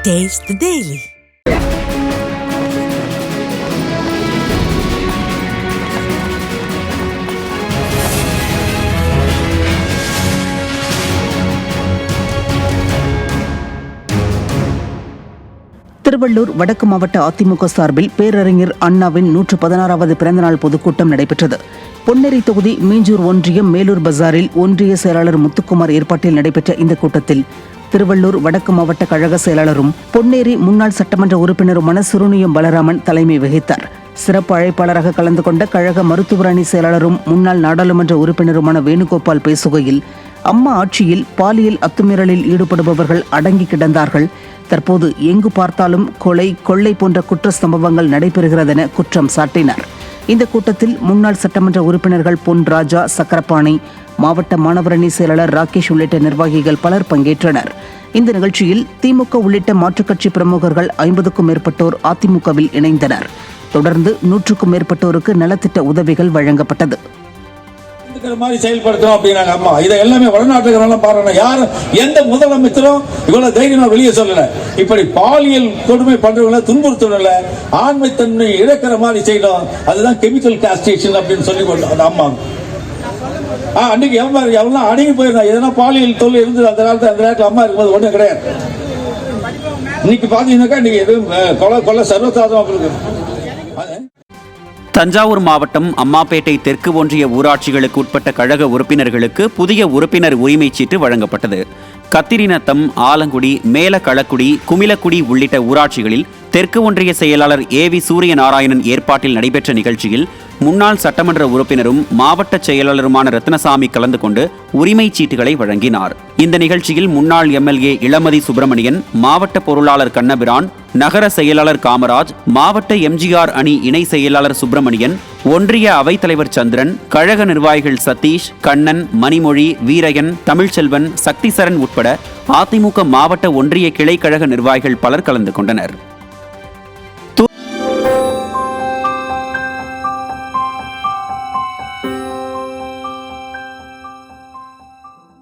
Taste the Daily. Tiruvallur வடக்கு மாவட்ட அதிமுக சார்பில் பேரறிஞர் அண்ணாவின் 116வது பிறந்தநாள் பொதுக்கூட்டம் நடைபெற்றது. பொன்னேரி தொகுதி மீஞ்சூர் ஒன்றியம் மேலூர் பஜாரில் ஒன்றிய செயலாளர் முத்துக்குமார் ஏற்பாட்டில் நடைபெற்ற இந்த கூட்டத்தில் திருவள்ளூர் வடக்கு மாவட்ட கழக செயலாளரும் பொன்னேரி முன்னாள் சட்டமன்ற உறுப்பினருமான சுருணியம் பலராமன் தலைமை வகித்தார். சிறப்பு அழைப்பாளராக கலந்து கொண்ட கழக மருத்துவர் அணி செயலாளரும் முன்னாள் நாடாளுமன்ற உறுப்பினருமான வேணுகோபால் பேசுகையில், அம்மா ஆட்சியில் பாலியல் அத்துமீறலில் ஈடுபடுபவர்கள் அடங்கி கிடந்தார்கள். தற்போது எங்கு பார்த்தாலும் கொலை, கொள்ளை போன்ற குற்ற சம்பவங்கள் நடைபெறுகிறதென குற்றம் சாட்டினார். இந்த கூட்டத்தில் முன்னாள் சட்டமன்ற உறுப்பினர்கள் பொன் ராஜா, சக்கரபாணி, மாவட்ட மாணவரணி செயலாளர் ராகேஷ் உள்ளிட்ட நிர்வாகிகள் பலர் பங்கேற்றனர். இந்த நிகழ்ச்சியில் திமுக உள்ளிட்ட மாற்றுக் கட்சி பிரமுகர்கள் 50க்கும் மேற்பட்டோர் அதிமுகவில் இணைந்தனர். தொடர்ந்து 100க்கும் மேற்பட்டோருக்கு நலத்திட்ட உதவிகள் வழங்கப்பட்டது. மாதிரி செயல்படுத்தணும் அப்படின்னாங்க அம்மா. இதை எல்லாமே வடநாட்டுக்காரங்க பாருங்க, யாரும் எந்த முதலமைச்சரும் இவ்வளவு தைரியமா வெளியே சொல்லல. இப்படி பாலியல் கொடுமை பண்றவங்கள துன்புறுத்தல, ஆண்மைத்தன்மை இழக்கிற மாதிரி செய்யணும். அதுதான் கெமிக்கல் காஸ்ட்ரேஷன் அப்படின்னு சொல்லி அந்த அம்மா அன்னைக்கு எவ்வளவு அடங்கி போயிருந்தா. எதனா பாலியல் தொல்லை இருந்தது அந்த காலத்துல, அந்த நேரத்தில் அம்மா இருக்கும்போது ஒண்ணும் கிடையாது. இன்னைக்கு பாத்தீங்கன்னாக்கா இன்னைக்கு எதுவும் கொலை சர்வசாதாரணமா இருக்கு. தஞ்சாவூர் மாவட்டம் அம்மாப்பேட்டை தெற்கு ஒன்றிய ஊராட்சிகளுக்கு உட்பட்ட கழக உறுப்பினர்களுக்கு புதிய உறுப்பினர் உரிமைச் சீட்டு வழங்கப்பட்டது. கத்திரிநத்தம், ஆலங்குடி, மேலகளக்குடி, குமிலக்குடி உள்ளிட்ட ஊராட்சிகளில் தெற்கு ஒன்றிய செயலாளர் ஏவி சூரியநாராயணன் ஏற்பாட்டில் நடைபெற்ற நிகழ்ச்சியில் முன்னாள் சட்டமன்ற உறுப்பினரும் மாவட்ட செயலாளருமான ரத்னசாமி கலந்து கொண்டு உரிமைச் சீட்டுகளை வழங்கினார். இந்த நிகழ்ச்சியில் முன்னாள் எம்எல்ஏ இளமதி சுப்பிரமணியன், மாவட்ட பொருளாளர் கண்ணபிரான், நகர செயலாளர் காமராஜ், மாவட்ட எம்ஜிஆர் அணி இணை செயலாளர் சுப்பிரமணியன், ஒன்றிய அவைத்தலைவர் சந்திரன், கழக நிர்வாகிகள் சதீஷ், கண்ணன், மணிமொழி, வீரயன், தமிழ்ச்செல்வன், சக்திசரன் உட்பட அதிமுக மாவட்ட ஒன்றிய கிளை கழக நிர்வாகிகள் பலர் கலந்து கொண்டனர்.